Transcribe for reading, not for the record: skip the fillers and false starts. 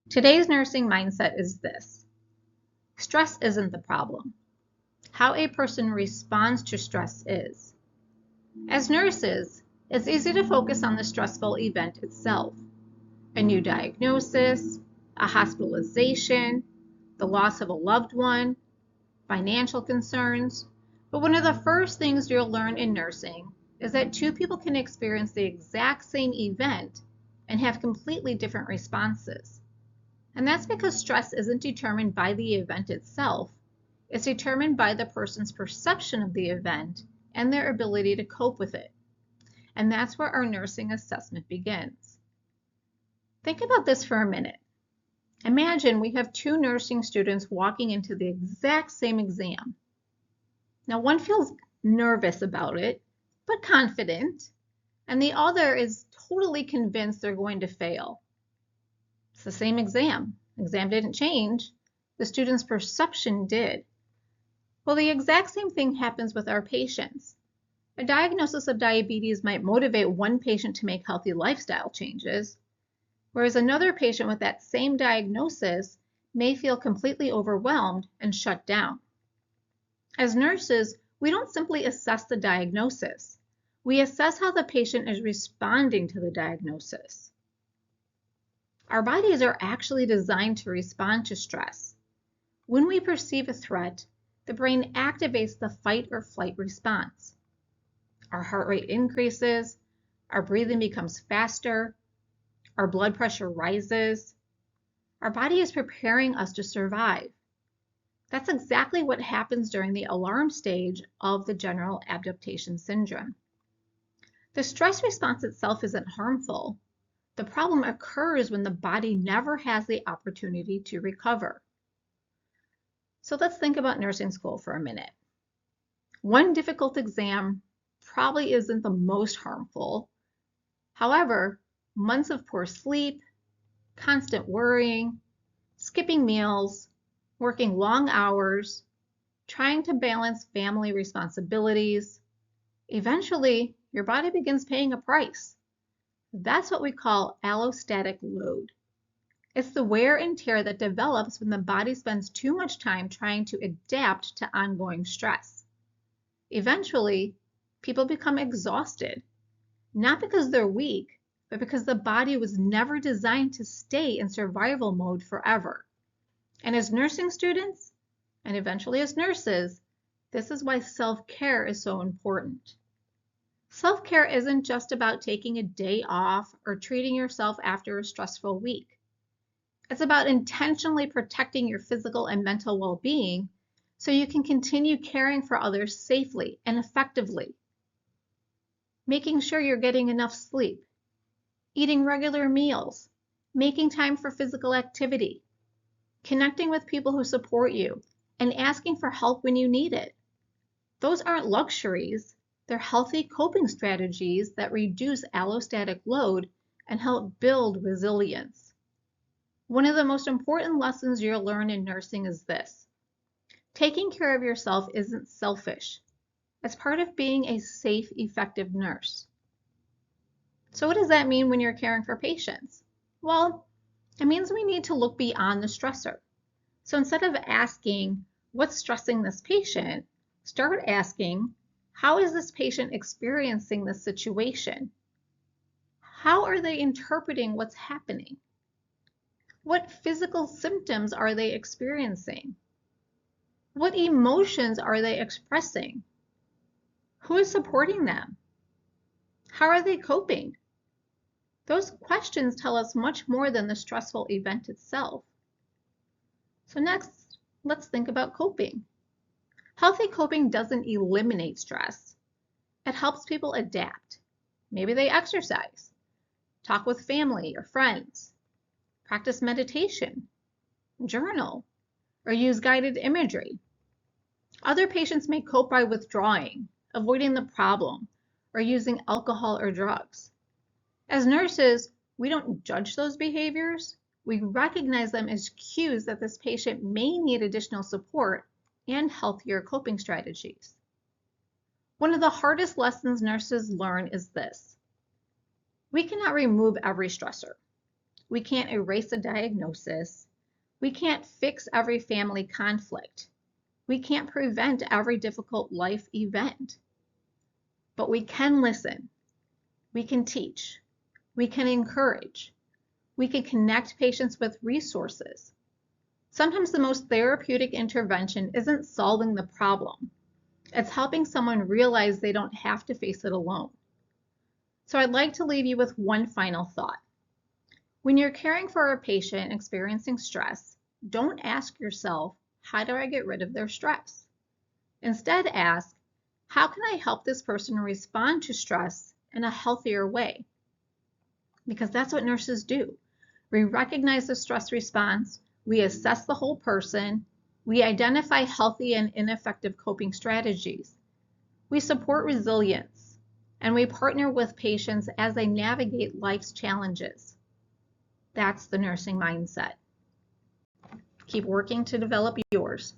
Today's nursing mindset is this: stress isn't the problem. How a person responds to stress is. As nurses, it's easy to focus on the stressful event itself: a new diagnosis, a hospitalization, the loss of a loved one, financial concerns. But one of the first things you'll learn in nursing is that two people can experience the exact same event and have completely different responses. And that's because stress isn't determined by the event itself. It's determined by the person's perception of the event and their ability to cope with it. And that's where our nursing assessment begins. Think about this for a minute. Imagine we have two nursing students walking into the exact same exam. Now, one feels nervous about it, but confident, and the other is totally convinced they're going to fail. It's the same exam. Exam didn't change. The student's perception did. Well, the exact same thing happens with our patients. A diagnosis of diabetes might motivate one patient to make healthy lifestyle changes, whereas another patient with that same diagnosis may feel completely overwhelmed and shut down. As nurses, we don't simply assess the diagnosis. We assess how the patient is responding to the diagnosis. Our bodies are actually designed to respond to stress. When we perceive a threat, the brain activates the fight or flight response. Our heart rate increases, our breathing becomes faster, our blood pressure rises. Our body is preparing us to survive. That's exactly what happens during the alarm stage of the general adaptation syndrome. The stress response itself isn't harmful. The problem occurs when the body never has the opportunity to recover. So let's think about nursing school for a minute. One difficult exam probably isn't the most harmful. However, months of poor sleep, constant worrying, skipping meals, working long hours, trying to balance family responsibilities, eventually your body begins paying a price. That's what we call allostatic load. It's the wear and tear that develops when the body spends too much time trying to adapt to ongoing stress. Eventually, people become exhausted, not because they're weak, but because the body was never designed to stay in survival mode forever. And as nursing students, and eventually as nurses, this is why self-care is so important. Self-care isn't just about taking a day off or treating yourself after a stressful week. It's about intentionally protecting your physical and mental well-being so you can continue caring for others safely and effectively. Making sure you're getting enough sleep, eating regular meals, making time for physical activity, connecting with people who support you, and asking for help when you need it. Those aren't luxuries. They're healthy coping strategies that reduce allostatic load and help build resilience. One of the most important lessons you'll learn in nursing is this: taking care of yourself isn't selfish. It's part of being a safe, effective nurse. So what does that mean when you're caring for patients? Well, it means we need to look beyond the stressor. So instead of asking, what's stressing this patient, start asking, how is this patient experiencing this situation? How are they interpreting what's happening? What physical symptoms are they experiencing? What emotions are they expressing? Who is supporting them? How are they coping? Those questions tell us much more than the stressful event itself. So next, let's think about coping. Healthy coping doesn't eliminate stress. It helps people adapt. Maybe they exercise, talk with family or friends, practice meditation, journal, or use guided imagery. Other patients may cope by withdrawing, avoiding the problem, or using alcohol or drugs. As nurses, we don't judge those behaviors. We recognize them as cues that this patient may need additional support and healthier coping strategies. One of the hardest lessons nurses learn is this: we cannot remove every stressor. We can't erase a diagnosis. We can't fix every family conflict. We can't prevent every difficult life event. But we can listen. We can teach. We can encourage. We can connect patients with resources. Sometimes the most therapeutic intervention isn't solving the problem. It's helping someone realize they don't have to face it alone. So I'd like to leave you with one final thought. When you're caring for a patient experiencing stress, don't ask yourself, how do I get rid of their stress? Instead, ask, how can I help this person respond to stress in a healthier way? Because that's what nurses do. We recognize the stress response, we assess the whole person, we identify healthy and ineffective coping strategies, we support resilience, and we partner with patients as they navigate life's challenges. That's the nursing mindset. Keep working to develop yours.